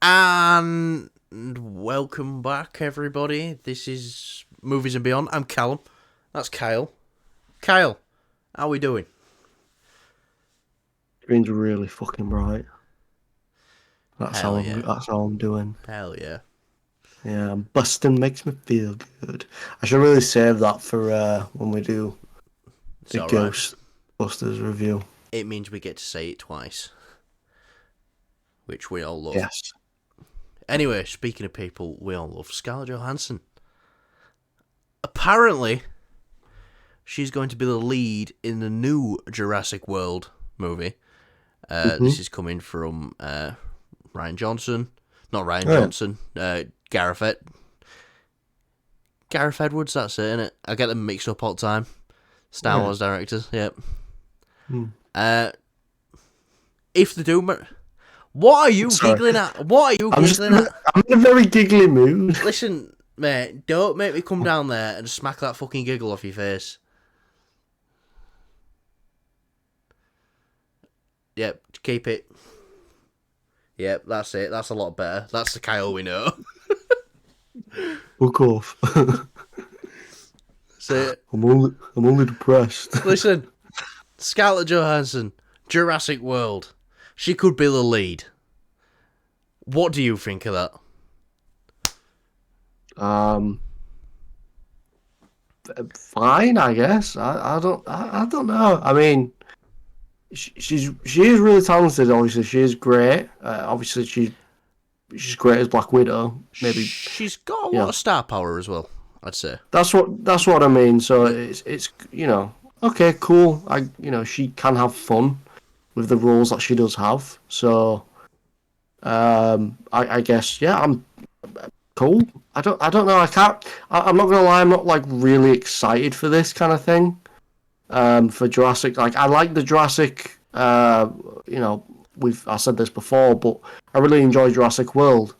And welcome back, everybody. This is Movies and Beyond. I'm Callum. That's Kyle. Kyle, how are we doing? Screen's really fucking bright. That's how I'm doing. Hell yeah. Yeah, busting makes me feel good. I should really save that for when we do the Ghostbusters review. It means we get to say it twice, which we all love. Yes. Anyway, speaking of people we all love, Scarlett Johansson. Apparently, she's going to be the lead in the new Jurassic World movie. This is coming from Ryan Johnson. Not Ryan Johnson. Gareth Edwards, that's it, innit? I get them mixed up all the time. Star Wars directors, yep. If they do... What are you giggling at? I'm in a very giggly mood. Listen, mate, don't make me come down there and smack that fucking giggle off your face. Yep, keep it. Yep, that's it. That's a lot better. That's the Kyle we know. Fuck off. So, I'm only depressed. Listen, Scarlett Johansson, Jurassic World. She could be the lead. What do you think of that? Fine, I guess. I don't know. I mean, she is really talented. Obviously, she is great. Obviously, she's great as Black Widow. Maybe she's got a lot of star power as well, I'd say. That's what I mean. So it's okay, cool. She can have fun with the roles that she does have. So I guess I'm cool. I don't know. I'm not gonna lie. I'm not like really excited for this kind of thing. For Jurassic, like I like the Jurassic. I said this before, but I really enjoy Jurassic World,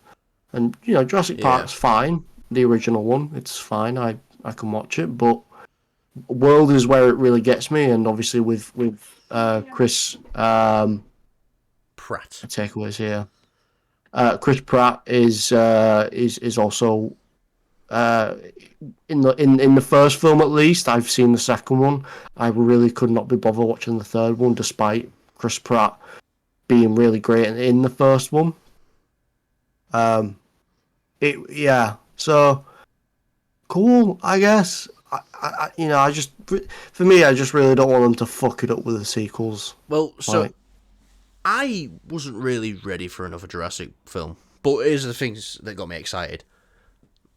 and Jurassic Park's fine. The original one, it's fine. I can watch it, but World is where it really gets me, and obviously with Chris Pratt. Takeaways here. Chris Pratt is also in the first film, at least. I've seen the second one. I really could not be bothered watching the third one, despite Chris Pratt being really great in the first one. So cool, I guess. I just really don't want them to fuck it up with the sequels. Well, I wasn't really ready for another Jurassic film, but here's the things that got me excited.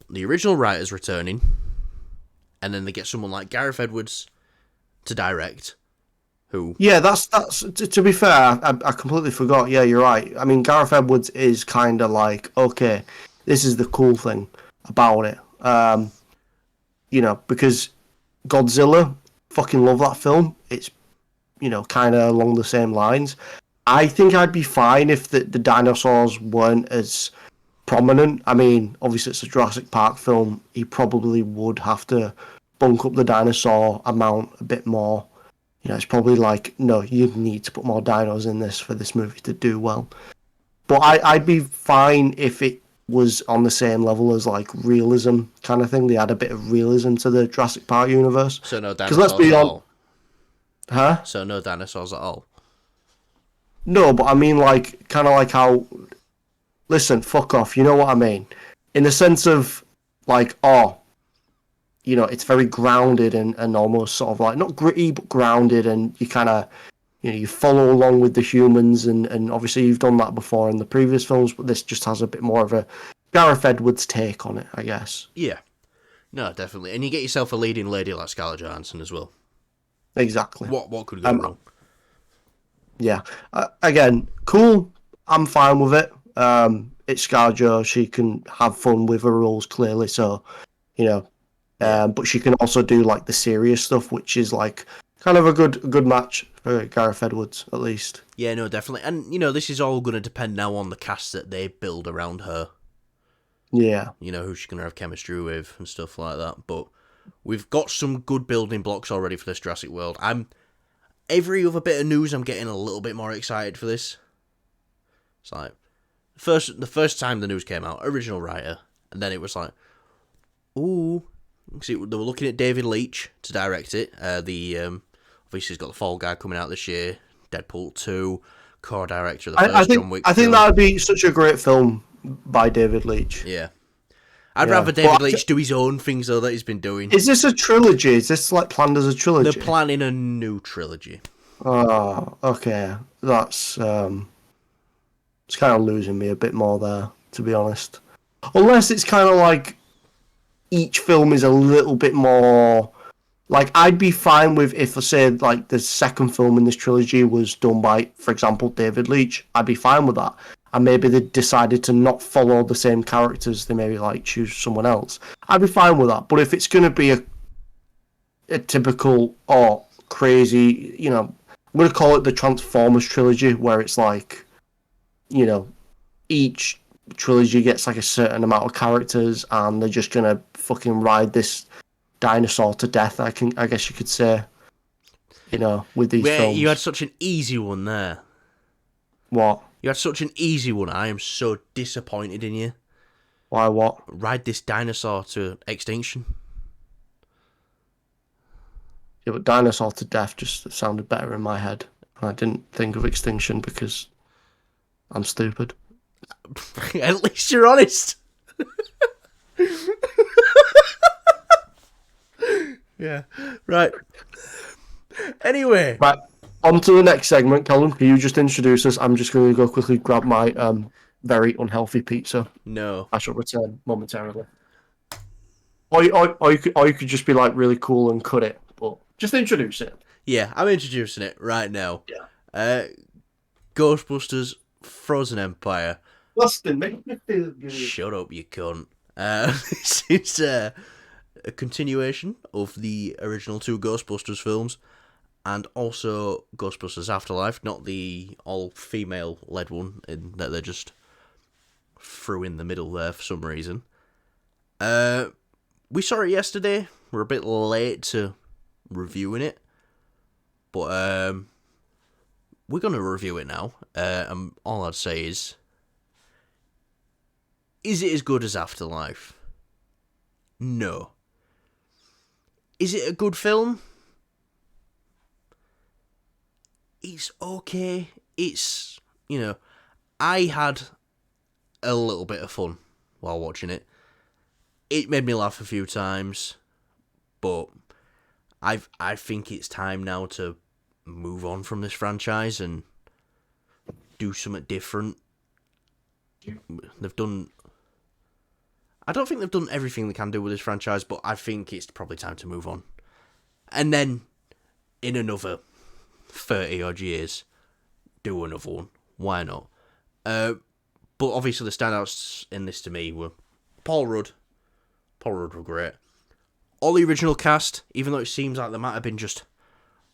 The original writer's returning, and then they get someone like Gareth Edwards to direct, who... Yeah, that's to be fair, I completely forgot. Yeah, you're right. I mean, Gareth Edwards is kind of like, okay, this is the cool thing about it. Because Godzilla, fucking love that film. It's, kind of along the same lines. I think I'd be fine if the dinosaurs weren't as prominent. I mean, obviously it's a Jurassic Park film. He probably would have to bunk up the dinosaur amount a bit more. It's probably like, no, you need to put more dinos in this for this movie to do well. But I'd be fine if it was on the same level as like realism kind of thing. They add a bit of realism to the Jurassic Park universe. So no dinosaurs at all? Huh? So no dinosaurs at all? No, but I mean like, kind of like how... Listen, fuck off, you know what I mean? In the sense of like, it's very grounded and almost sort of like, not gritty, but grounded, and you kind of... you follow along with the humans, and obviously you've done that before in the previous films, but this just has a bit more of a Gareth Edwards take on it, I guess. Yeah. No, definitely. And you get yourself a leading lady like Scarlett Johansson as well. Exactly. What could go wrong? Yeah. Again, cool. I'm fine with it. It's ScarJo. She can have fun with her roles, clearly, so, but she can also do, like, the serious stuff, which is, like... kind of a good match for Gareth Edwards, at least. Yeah, no, definitely. And, this is all going to depend now on the cast that they build around her. Yeah. Who she's going to have chemistry with and stuff like that. But we've got some good building blocks already for this Jurassic World. Every other bit of news, I'm getting a little bit more excited for this. It's like, The first time the news came out, original writer, and then it was like, ooh, see, they were looking at David Leitch to direct it. Obviously he's got the Fall Guy coming out this year, Deadpool 2, co-director of the first John Wick I think film. that would be such a great film by David Leitch. Yeah. I'd rather David Leitch do his own things, though, that he's been doing. Is this a trilogy? Is this like planned as a trilogy? They're planning a new trilogy. Oh, okay. That's it's kind of losing me a bit more there, to be honest. Unless it's kind of like each film is a little bit more. Like, I'd be fine with if I said like the second film in this trilogy was done by, for example, David Leitch. I'd be fine with that. And maybe they decided to not follow the same characters. They maybe like choose someone else. I'd be fine with that. But if it's going to be a typical or crazy, you know, I'm going to call it the Transformers trilogy, where it's like, you know, each trilogy gets like a certain amount of characters, and they're just going to fucking ride this dinosaur to death. I guess you could say, you know, with these films. You had such an easy one there. What? You had such an easy one. I am so disappointed in you. Why? What? Ride this dinosaur to extinction. Yeah, but dinosaur to death just sounded better in my head. I didn't think of extinction because I'm stupid. At least you're honest. Yeah. Right. Anyway. Right. On to the next segment, Callum. Can you just introduce us? I'm just going to go quickly grab my very unhealthy pizza. No. I shall return momentarily. Or you could just be like really cool and cut it, but just introduce it. Yeah, I'm introducing it right now. Yeah. Ghostbusters Frozen Empire. Bustin', make me feel good. Shut up, you cunt. This is a continuation of the original two Ghostbusters films, and also Ghostbusters Afterlife, not the all-female led one, in that they just threw in the middle there for some reason. We saw it yesterday. We're a bit late to reviewing it, but we're going to review it now. And all I'd say is it as good as Afterlife? No. Is it a good film? It's okay. It's, you know, I had a little bit of fun while watching it. It made me laugh a few times, but I think it's time now to move on from this franchise and do something different. I don't think they've done everything they can do with this franchise, but I think it's probably time to move on. And then, in another 30 odd years, do another one. Why not? But obviously the standouts in this to me were Paul Rudd. Paul Rudd were great. All the original cast, even though it seems like they might have been just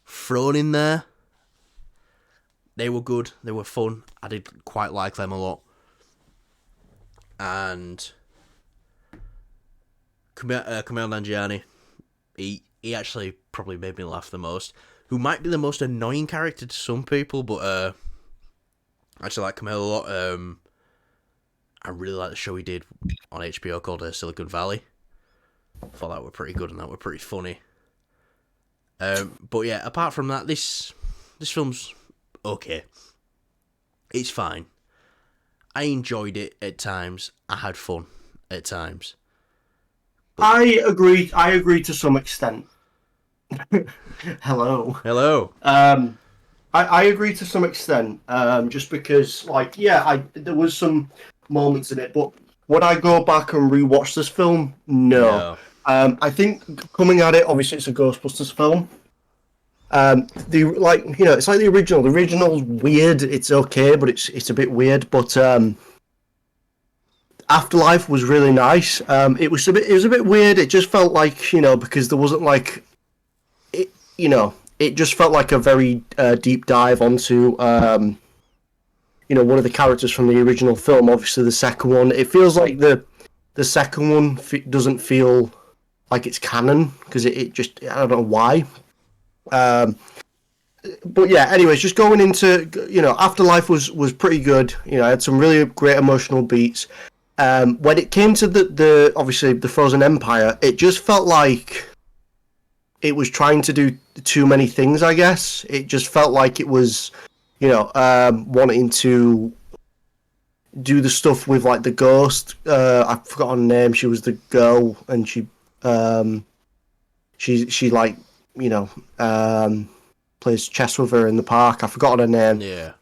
thrown in there, they were good. They were fun. I did quite like them a lot. And Kumail Nanjiani, he actually probably made me laugh the most. Who might be the most annoying character to some people, but I actually like Kumail a lot. I really like the show he did on HBO called Silicon Valley. I thought that were pretty good and that were pretty funny. But yeah, apart from that, this film's okay. It's fine. I enjoyed it at times. I had fun at times. But I agree to some extent. Hello. I agree to some extent. Just because, like, yeah, there was some moments in it, but would I go back and rewatch this film? No. I think coming at it, obviously it's a Ghostbusters film. It's like the original. The original's weird. It's okay, but it's a bit weird. But Afterlife was really nice. It was a bit weird. It just felt like, because there wasn't like it. It just felt like a very deep dive onto one of the characters from the original film. Obviously, the second one. It feels like the second one doesn't feel like it's canon because it just, I don't know why. but yeah, anyways, just going into, Afterlife was pretty good. You know, I had some really great emotional beats. When it came to the obviously the Frozen Empire, it just felt like it was trying to do too many things. I guess it just felt like it was, wanting to do the stuff with like the ghost. I forgot her name. She was the girl, and she like plays chess with her in the park. I forgot her name. Yeah.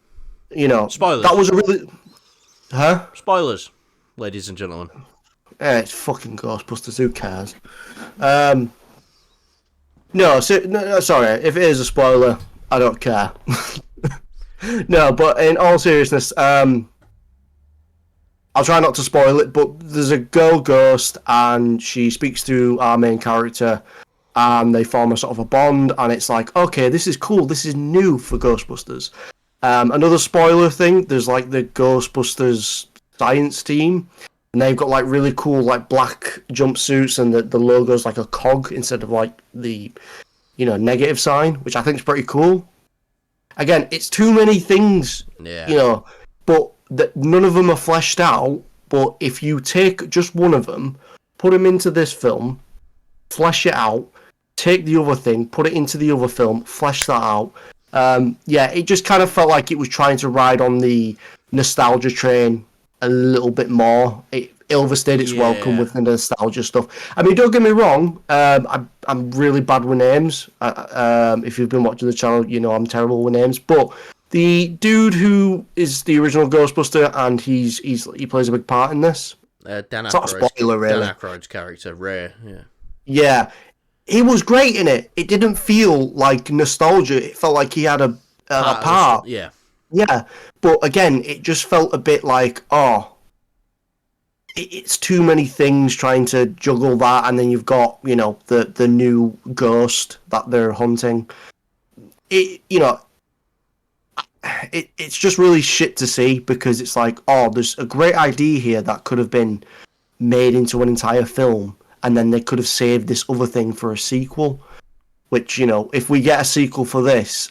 Spoilers. Spoilers. That was a really, huh? Spoilers, ladies and gentlemen. It's fucking Ghostbusters. Who cares? No, sorry. If it is a spoiler, I don't care. No, but in all seriousness, I'll try not to spoil it, but there's a girl ghost, and she speaks to our main character, and they form a sort of a bond, and it's like, okay, this is cool, this is new for Ghostbusters. Another spoiler thing, there's like the Ghostbusters science team, and they've got like really cool like black jumpsuits, and the logo's like a cog instead of like the negative sign, which I think is pretty cool. Again, it's too many things, but none of them are fleshed out. But if you take just one of them, put them into this film, flesh it out, take the other thing, put it into the other film, flesh that out. It just kind of felt like it was trying to ride on the nostalgia train a little bit more. It overstayed its welcome with the nostalgia stuff. I mean, don't get me wrong, I'm really bad with names. If you've been watching the channel, you know I'm terrible with names. But the dude who is the original Ghostbuster, and he plays a big part in this. Dan It's not a spoiler, really. Dan Aykroyd's character, Ray. Yeah. Yeah, he was great in it. It didn't feel like nostalgia. It felt like he had a part. Yeah. Yeah, but again, it just felt a bit like, it's too many things trying to juggle that, and then you've got, the new ghost that they're hunting. It's just really shit to see, because it's like, there's a great idea here that could have been made into an entire film, and then they could have saved this other thing for a sequel, which, if we get a sequel for this,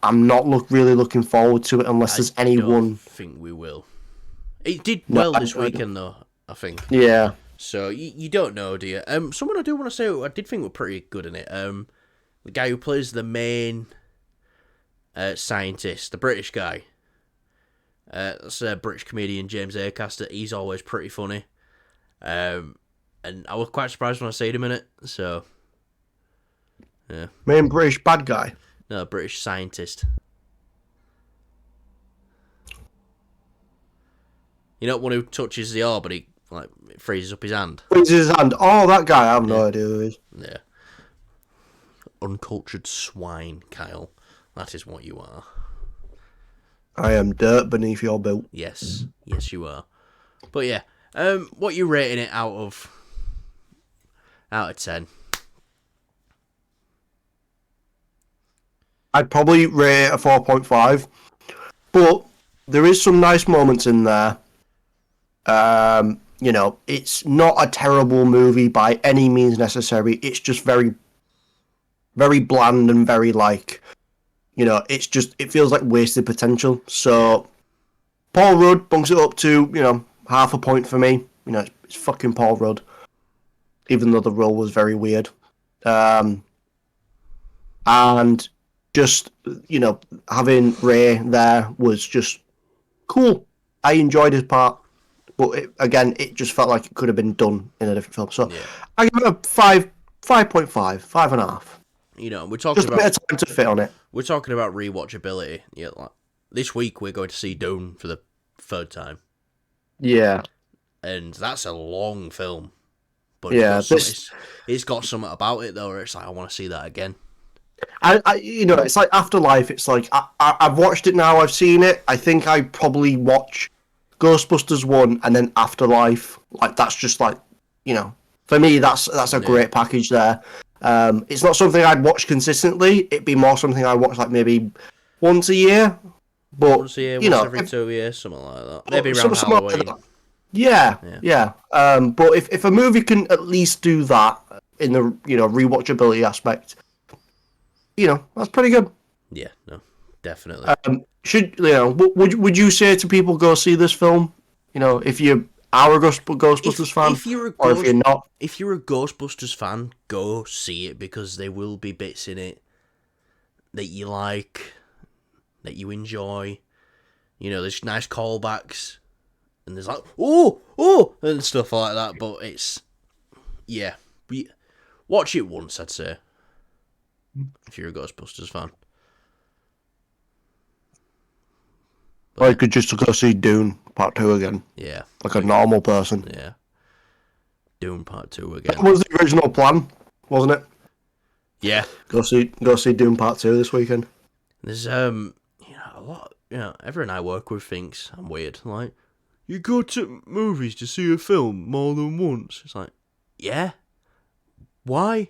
I'm not really looking forward to it unless there's anyone. I think we will. It did well this weekend, though, I think. Yeah. So you don't know, do you? Someone I do want to say I did think were pretty good in it. The guy who plays the main scientist, the British guy. That's a British comedian, James Acaster. He's always pretty funny. And I was quite surprised when I seen him in it. So, yeah. Main British bad guy. No, British scientist. You know, one who touches the orb, but he it freezes up his hand. Freezes his hand. Oh, that guy. I have no idea who he is. Yeah. Uncultured swine, Kyle. That is what you are. I am dirt beneath your boot. Yes, you are. But yeah, what you rating it out of 10? I'd probably rate it a 4.5, but there is some nice moments in there. It's not a terrible movie by any means necessary. It's just very, very bland and very it feels like wasted potential. So Paul Rudd bunks it up to, half a point for me. It's fucking Paul Rudd, even though the role was very weird. And just, having Ray there was just cool. I enjoyed his part. But it just felt like it could have been done in a different film. So I give it a 5.5, 5.5. We're talking just about a bit of time to fit on it. We're talking about rewatchability. Yeah, this week we're going to see Dune for the third time. Yeah, and that's a long film. But it's got something about it though, where it's like I want to see that again. It's like Afterlife. It's like I've watched it now. I've seen it. I think I probably watch Ghostbusters 1 and then Afterlife. Like that's just for me that's a great package there. It's not something I'd watch consistently. It'd be more something I watch like maybe once a year. But once a year, once every 2 years, something like that. Maybe around Halloween. Like yeah. But if a movie can at least do that in the rewatchability aspect, that's pretty good. Yeah, no, definitely. Should would you say to people go see this film? You know, if you are a Ghostbusters fan, or if you're not, if you're a Ghostbusters fan, go see it because there will be bits in it that you like, that you enjoy. You know, there's nice callbacks, and there's like oh, and stuff like that. But it's watch it once, I'd say, if you're a Ghostbusters fan. Or you could just go see Dune Part 2 again. Yeah. Like a normal person. Yeah. Dune Part 2 again. That was the original plan, wasn't it? Yeah. Go see Dune Part 2 this weekend. There's a lot, everyone I work with thinks I'm weird. Like, you go to movies to see a film more than once. It's like, yeah. Why?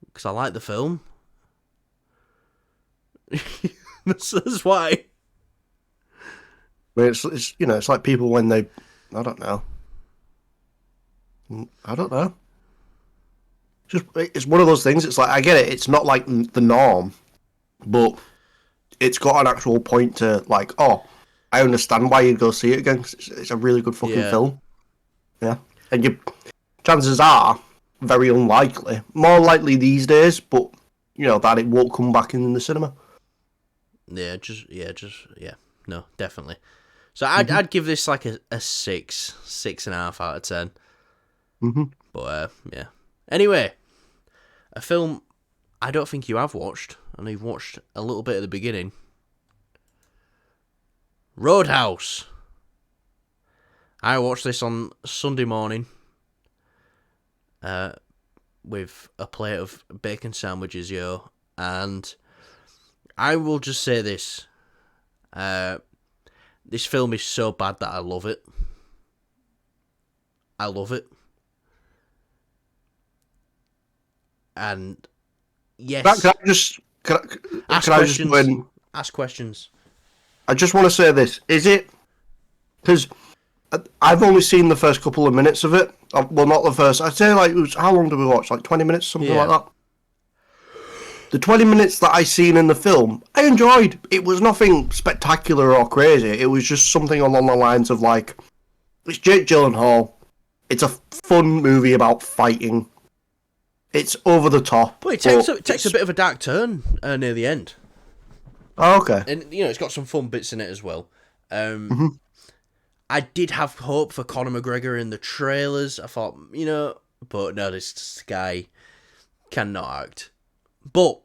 Because I like the film. That's why. I mean, it's like people when they, I don't know. It's one of those things. It's like, I get it. It's not like the norm, but it's got an actual point to like. Oh, I understand why you'd go see it again. 'Cause it's a really good fucking film. Yeah, and chances are very unlikely, more likely these days, but that it won't come back in the cinema. Yeah, no, definitely. So I'd give this like a 6.5 out of 10. Mm-hmm. But yeah. Anyway, a film I don't think you have watched, and you've watched a little bit at the beginning. Roadhouse. I watched this on Sunday morning. With a plate of bacon sandwiches, and I will just say this. This film is so bad that I love it. I love it. And yes. Can I just ask questions? I just want to say this. Is it... Because I've only seen the first couple of minutes of it. Well, not the first. I'd say, like, how long did we watch? Like 20 minutes, something like that? The 20 minutes that I seen in the film, I enjoyed. It was nothing spectacular or crazy. It was just something along the lines of, like, it's Jake Gyllenhaal. It's a fun movie about fighting. It's over the top. But it takes a bit of a dark turn near the end. Oh, okay. And, it's got some fun bits in it as well. I did have hope for Conor McGregor in the trailers. I thought, but no, this guy cannot act. But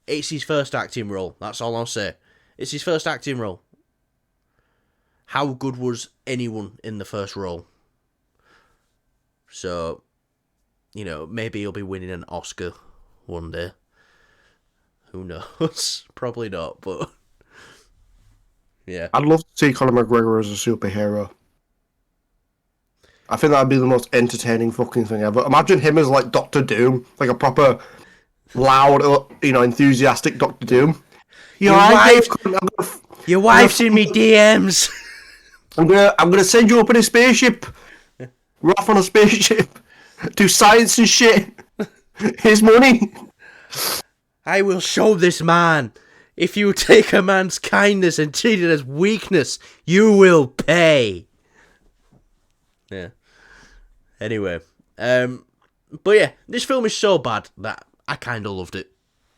it's his first acting role. That's all I'll say. It's his first acting role. How good was anyone in the first role? So, maybe he'll be winning an Oscar one day. Who knows? Probably not, but... Yeah. I'd love to see Conor McGregor as a superhero. I think that'd be the most entertaining fucking thing ever. Imagine him as, like, Doctor Doom. Like a proper... loud, enthusiastic Doctor Doom. Your wife's in me DMs. I'm gonna send you up in a spaceship. We're off on a spaceship. Do science and shit. Here's money. I will show this man. If you take a man's kindness and treat it as weakness, you will pay. Yeah. Anyway, but yeah, this film is so bad that I kind of loved it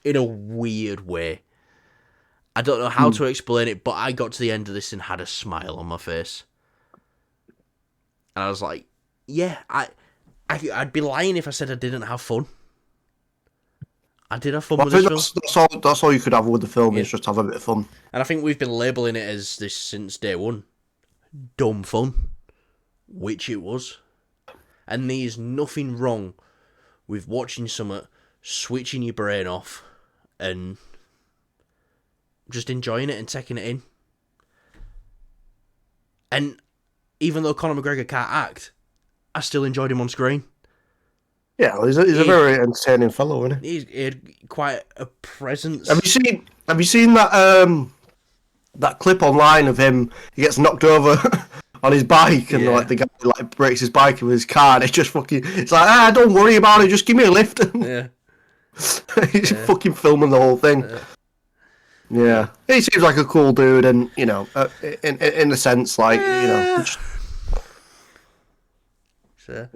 in a weird way. I don't know how to explain it, but I got to the end of this and had a smile on my face. And I was like, yeah, I'd be lying if I said I didn't have fun. I did have fun with this film. That's all you could have with the film, is just have a bit of fun. And I think we've been labelling it as this since day one. Dumb fun. Which it was. And there's nothing wrong with watching something, switching your brain off, and just enjoying it and taking it in. And even though Conor McGregor can't act, I still enjoyed him on screen. Yeah, he's a very entertaining fellow, isn't he? He had quite a presence. Have you seen that that clip online of him? He gets knocked over on his bike, and like the guy breaks his bike with his car, and it's like, don't worry about it, just give me a lift. Yeah. He's fucking filming the whole thing. Yeah, he seems like a cool dude, and in a sense, like Eh, so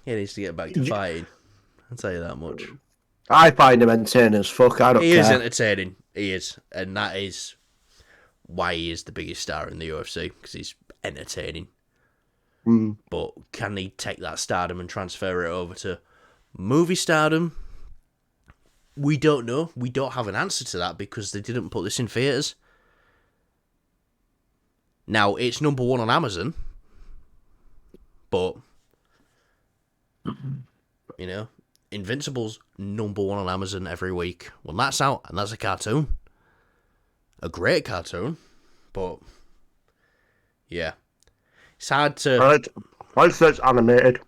he needs to get back to fighting. I'll tell you that much. I find him entertaining as fuck. I don't He is care. entertaining. He is, and that is why he is the biggest star in the UFC, because he's entertaining. Mm. But can he take that stardom and transfer it over to movie stardom? We don't know. We don't have an answer to that because they didn't put this in theatres. Now, it's number 1 on Amazon, but, Invincible's number 1 on Amazon every week. Well, that's out, and that's a cartoon. A great cartoon, but, yeah. It's hard to... Right, so it's animated.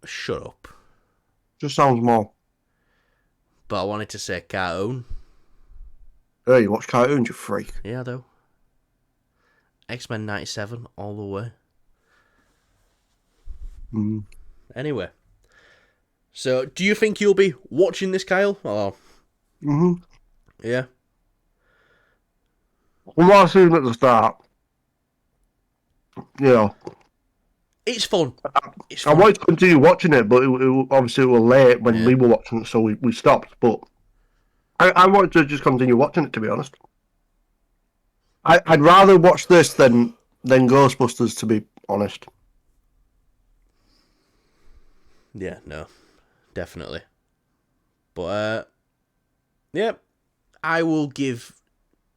Shut up. Just sounds more. But I wanted to say cartoon. Hey, you watch cartoons, you freak. Yeah, though. X-Men 97, all the way. Mm. Anyway. So, do you think you'll be watching this, Kyle? Or... Yeah? Well, what I seen at the start, It's fun. I wanted to continue watching it, but obviously it was late when we were watching it, so we stopped. But I wanted to just continue watching it, to be honest. I'd rather watch this than Ghostbusters, to be honest. Yeah, no. Definitely. But, yeah. I will give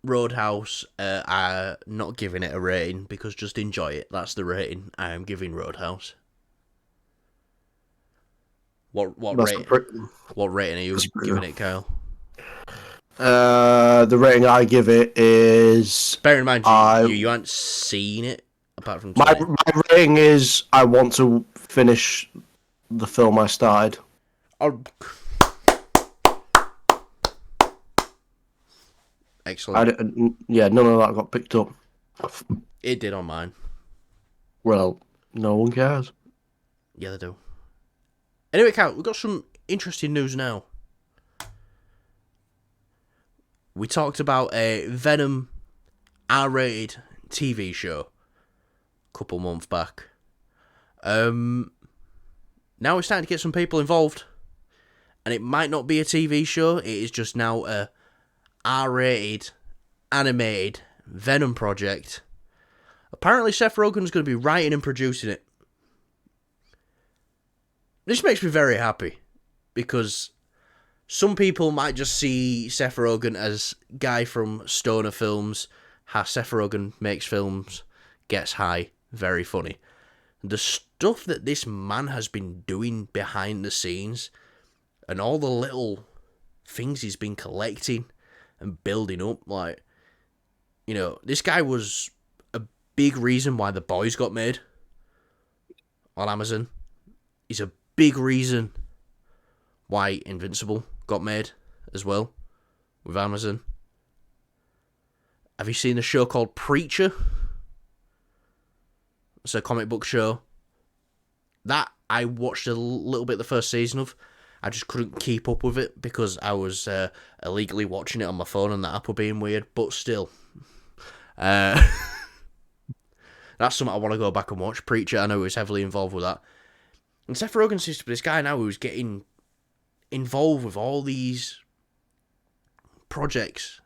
Roadhouse, not giving it a rating, because just enjoy it. That's the rating I am giving Roadhouse. What rating are you giving it, Kyle? The rating I give it is... Bear in mind, you haven't seen it, apart from my rating is I want to finish the film I started. Excellent. None of that got picked up. It did on mine. Well, no one cares. Yeah, they do. Anyway, Cal, we've got some interesting news now. We talked about a Venom R-rated TV show a couple months back. Now we're starting to get some people involved. And it might not be a TV show, it is just now a R-rated, animated Venom project. Apparently Seth Rogen's going to be writing and producing it. This makes me very happy, because some people might just see Seth Rogen as guy from stoner films. How Seth Rogen makes films, gets high, very funny. The stuff that this man has been doing behind the scenes, and all the little things he's been collecting and building up, like, this guy was a big reason why The Boys got made on Amazon. He's a big reason why Invincible got made as well with Amazon. Have you seen the show called Preacher? It's a comic book show that I watched a little bit the first season of. I just couldn't keep up with it because I was illegally watching it on my phone and the app were being weird, but still. That's something I want to go back and watch. Preacher, I know he was heavily involved with that. And Seth Rogen seems to be this guy now who's getting involved with all these projects.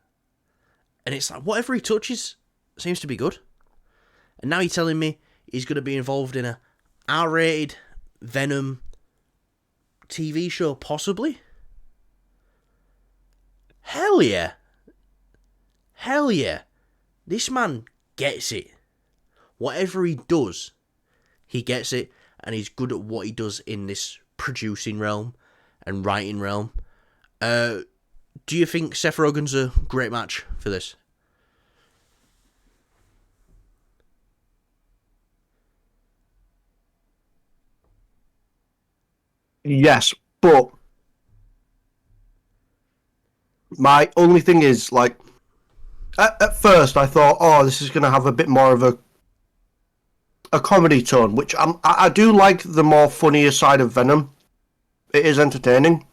And it's like, whatever he touches seems to be good. And now you're telling me he's going to be involved in a R-rated Venom TV show, possibly? Hell yeah. Hell yeah. This man gets it. Whatever he does, he gets it, and he's good at what he does in this producing realm and writing realm. Do you think Seth Rogen's a great match for this? Yes, but my only thing is, like, at first I thought, oh, this is going to have a bit more of a comedy tone, which I do like the more funnier side of Venom. It is entertaining.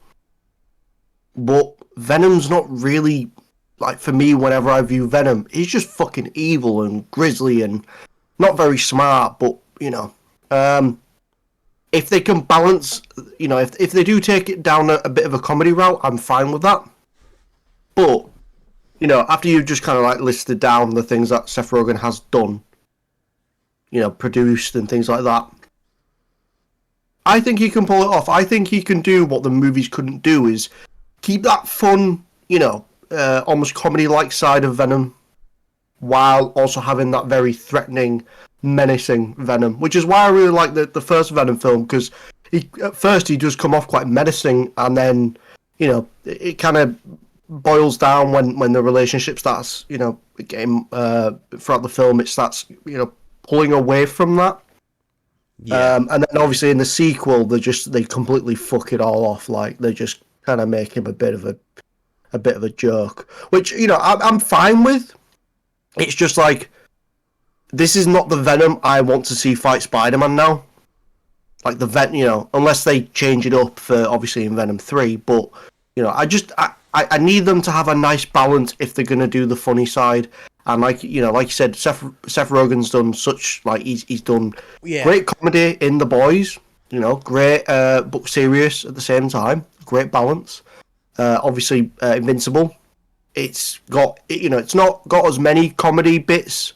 But Venom's not really, like, for me, whenever I view Venom, he's just fucking evil and grisly and not very smart, but, if they can balance, if they do take it down a bit of a comedy route, I'm fine with that. But, after you've just kind of like listed down the things that Seth Rogen has done, produced and things like that, I think he can pull it off. I think he can do what the movies couldn't do, is keep that fun, almost comedy-like side of Venom, while also having that very threatening, menacing Venom, which is why I really like the first Venom film, because at first he does come off quite menacing, and then, it kind of boils down when the relationship starts, getting, throughout the film, it starts, pulling away from that. Yeah. And then obviously in the sequel, they completely fuck it all off. Like, they just kind of make him a bit of a joke, which, I'm fine with. It's just like, this is not the Venom I want to see fight Spider-Man now. Like, unless they change it up for, obviously, in Venom 3, but, I need them to have a nice balance if they're going to do the funny side. And like you said, Seth Rogen's done such, like, he's done great comedy in The Boys, great, but serious at the same time, great balance. Obviously, Invincible, it's got, it's not got as many comedy bits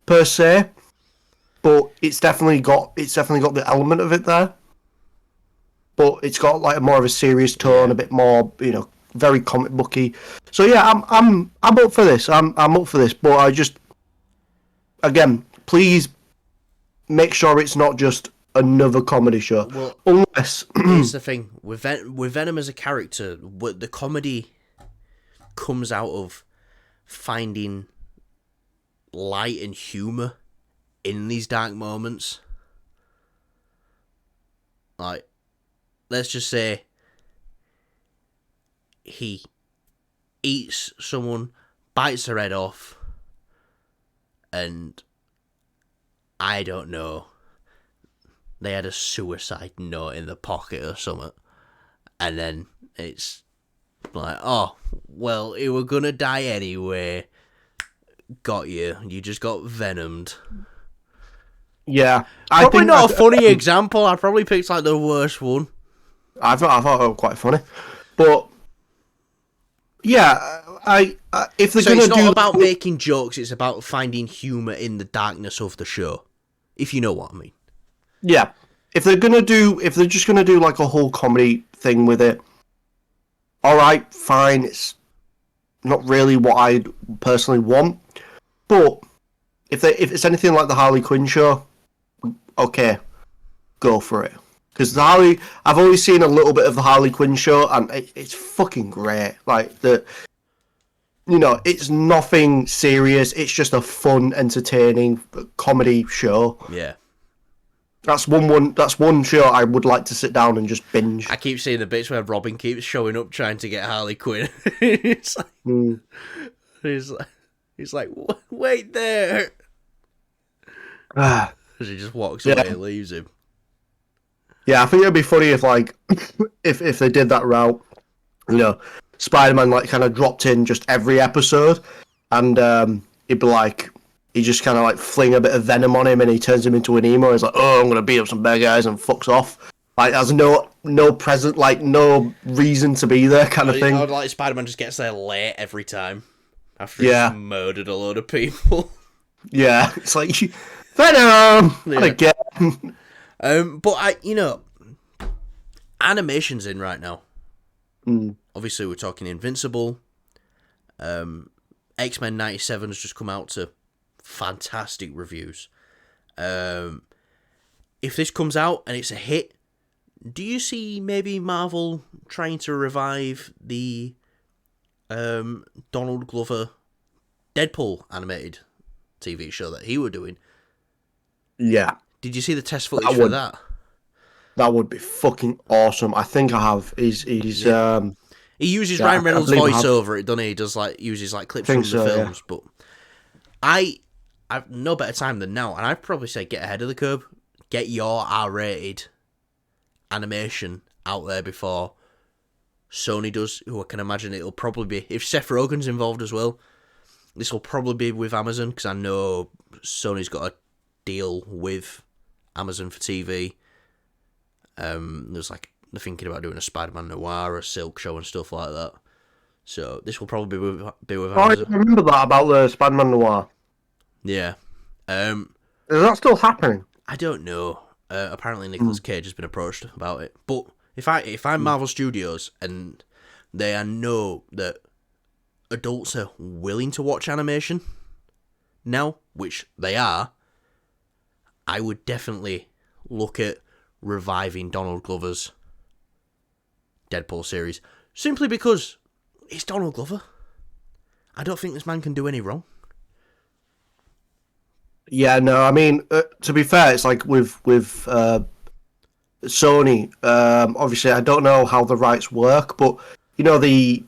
per se, but it's definitely got the element of it there. But it's got like more of a serious tone, a bit more, very comic booky. So yeah, I'm up for this. I'm up for this. But I just, again, please make sure it's not just another comedy show. Well, unless here's the thing with Venom as a character, what the comedy comes out of finding light and humor in these dark moments. Like, let's just say he eats someone, bites their head off, and I don't know, they had a suicide note in the pocket or something, and then it's like, oh, well, you were gonna die anyway, got you just got venomed. Yeah, probably not a funny example. I probably picked like the worst one. I thought it was quite funny, but yeah, if they're it's not about making jokes, it's about finding humour in the darkness of the show, if you know what I mean. Yeah, if they're just gonna do like a whole comedy thing with it, all right, fine. It's not really what I personally want, but if it's anything like the Harley Quinn show, okay, go for it. Because I've only seen a little bit of the Harley Quinn show, and it's fucking great. Like, it's nothing serious. It's just a fun, entertaining comedy show. Yeah. That's one show I would like to sit down and just binge. I keep seeing the bits where Robin keeps showing up trying to get Harley Quinn. It's like, he's like, wait there. As he just walks away and leaves him. Yeah, I think it'd be funny if, like, if they did that route, Spider-Man, like, kind of dropped in just every episode, and he'd be like, he just kind of, like, fling a bit of venom on him, and he turns him into an emo. He's like, oh, I'm gonna beat up some bad guys, and fucks off. Like, there's no present, like, no reason to be there, kind of thing. I would like Spider-Man just gets there late every time after he's murdered a load of people. Yeah, it's like, Venom! Not again. But animation's in right now. Obviously, we're talking Invincible. X-Men 97 has just come out to fantastic reviews. If this comes out and it's a hit, do you see maybe Marvel trying to revive the Donald Glover Deadpool animated TV show that he were doing? Yeah. Did you see the test footage for that? That would be fucking awesome. I think I have. He uses Ryan Reynolds' voice over it, doesn't he? He does uses clips from the films. But I've no better time than now, and I'd probably say get ahead of the curve. Get your R-rated animation out there before Sony does, who I can imagine it'll probably be, if Seth Rogen's involved as well, this will probably be with Amazon, because I know Sony's got a deal with Amazon for TV. There's like, they're thinking about doing a Spider-Man noir, a Silk show and stuff like that. So this will probably be with Amazon. I remember that about the Spider-Man noir. Yeah. Is that still happening? I don't know. Apparently Nicolas Cage has been approached about it. But if I'm Marvel Studios and they know that adults are willing to watch animation now, which they are, I would definitely look at reviving Donald Glover's Deadpool series. Simply because it's Donald Glover. I don't think this man can do any wrong. Yeah, no, I mean, to be fair, it's like with Sony. Obviously, I don't know how the rights work, but you know the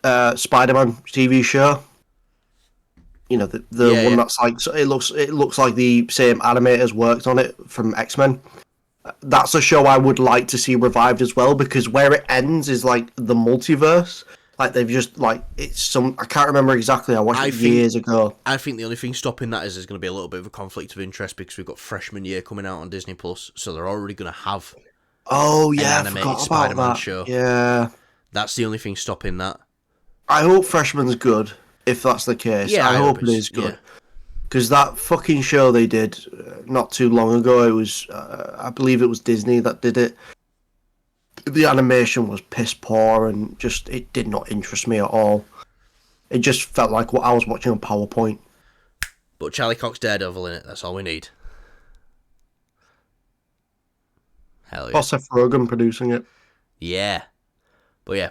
Spider-Man TV show. You know the one that's like, so it looks like the same animators worked on it from X-Men. That's a show I would like to see revived as well, because where it ends is like the multiverse. Like they've just like, it's some, I can't remember exactly. I watched it years ago. I think the only thing stopping that is there's going to be a little bit of a conflict of interest because we've got Freshman Year coming out on Disney Plus, so they're already going to have an animated Spider-Man show. Yeah, that's the only thing stopping that. I hope Freshman's good. If that's the case, yeah, I hope it is good. Because that fucking show they did not too long ago, it was, I believe it was Disney that did it. The animation was piss poor and just, it did not interest me at all. It just felt like what I was watching on PowerPoint. But Charlie Cox Daredevil in it, that's all we need. Hell yeah. Or Seth Rogen producing it. Yeah. But yeah,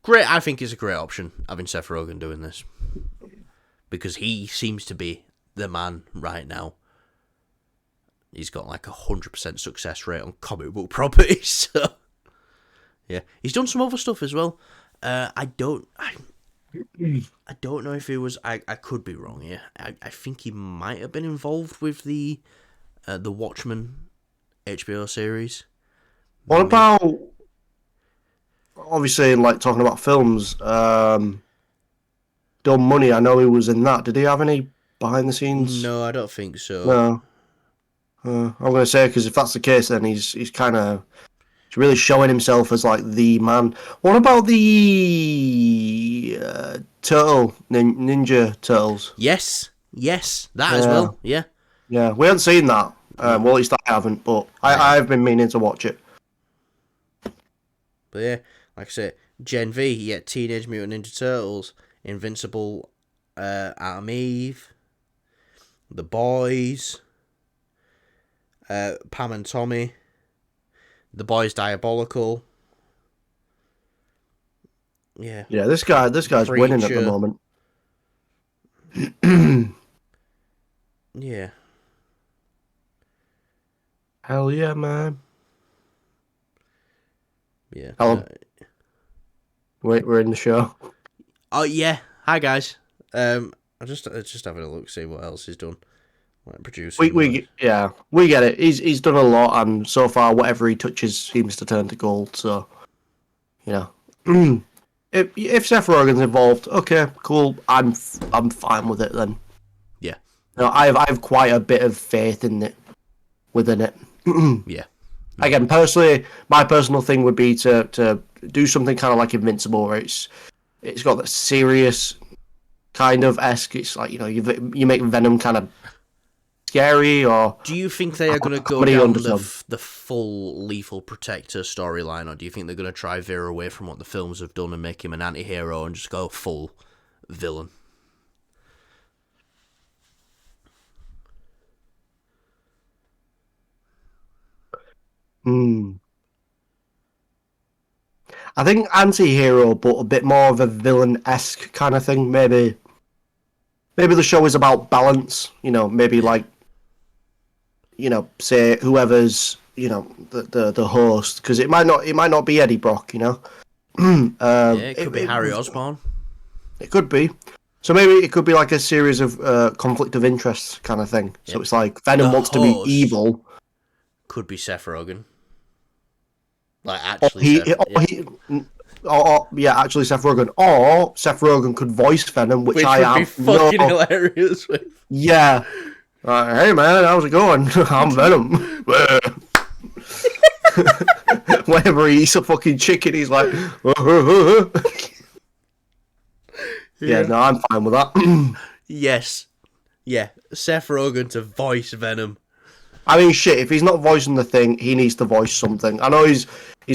great. I think it's a great option having Seth Rogen doing this. Because he seems to be the man right now. He's got like 100% success rate on comic book properties. So yeah, he's done some other stuff as well. I don't know if he was. I could be wrong here. I think he might have been involved with the Watchmen HBO series. What about, obviously, like talking about films, Dumb Money? I know he was in that. Did he have any behind the scenes? No, I don't think so. No. I'm going to say, because if that's the case, then he's kind of, he's really showing himself as like the man. What about the Ninja Turtles? Yes, that as well. Yeah, we haven't seen that. Well, at least I haven't, but I've been meaning to watch it. But yeah, like I said, Gen V, you get Teenage Mutant Ninja Turtles, Invincible, Atom Eve, The Boys, Pam and Tommy, The Boys Diabolical. Yeah. Yeah, this guy's Preacher. Winning at the moment. Yeah. Hell yeah, man. Yeah. Hello. Wait, we're in the show. Oh yeah. Hi guys. I'm just having a look, see what else he's done. Like producing. We get it. He's done a lot, and so far whatever he touches seems to turn to gold. So, you know, if Seth Rogen's involved, okay, cool. I'm fine with it then. Yeah. No, I have quite a bit of faith in it, within it. Yeah. Again, personally, my personal thing would be to do something kind of like Invincible, where it's got that serious kind of esque. It's like, you know, you make Venom kind of scary. Or do you think they are going to go down the full Lethal Protector storyline, or do you think they're going to try veer away from what the films have done and make him an anti-hero and just go full villain? I think anti-hero, but a bit more of a villain-esque kind of thing. Maybe the show is about balance. You know, maybe like, you know, say whoever's, you know, the host, because it might not be Eddie Brock. You know. It could be Harry Osborn. It could be. So maybe it could be like a series of conflict of interest kind of thing. So it's like Venom wants to be evil. Could be Seth Rogen. Like actually, yeah, actually Seth Rogen, or Seth Rogen could voice Venom, which I would be have fucking hilarious. Yeah. Hey man, how's it going? I'm Venom. Whenever he eats a fucking chicken, he's like, yeah, no, I'm fine with that. Yes. Yeah, Seth Rogen to voice Venom. I mean, shit, if he's not voicing the Thing, he needs to voice something. I know he's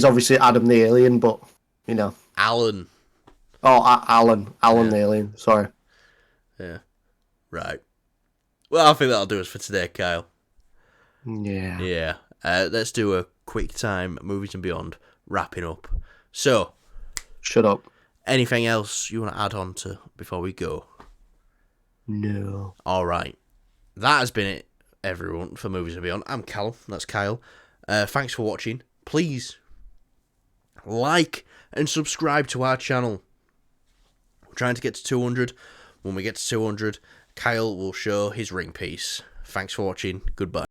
obviously Adam the Alien, but, you know. Alan. Oh, Alan the Alien, sorry. Yeah. Right. Well, I think that'll do us for today, Kyle. Yeah. Yeah. Let's do a quick time Movies and Beyond wrapping up. So. Shut up. Anything else you want to add on to before we go? No. All right. That has been it, everyone, for Movies and Beyond. I'm Cal. That's Kyle. Thanks for watching. Please like and subscribe to our channel. We're trying to get to 200. When we get to 200, Kyle will show his ring piece. Thanks for watching. Goodbye.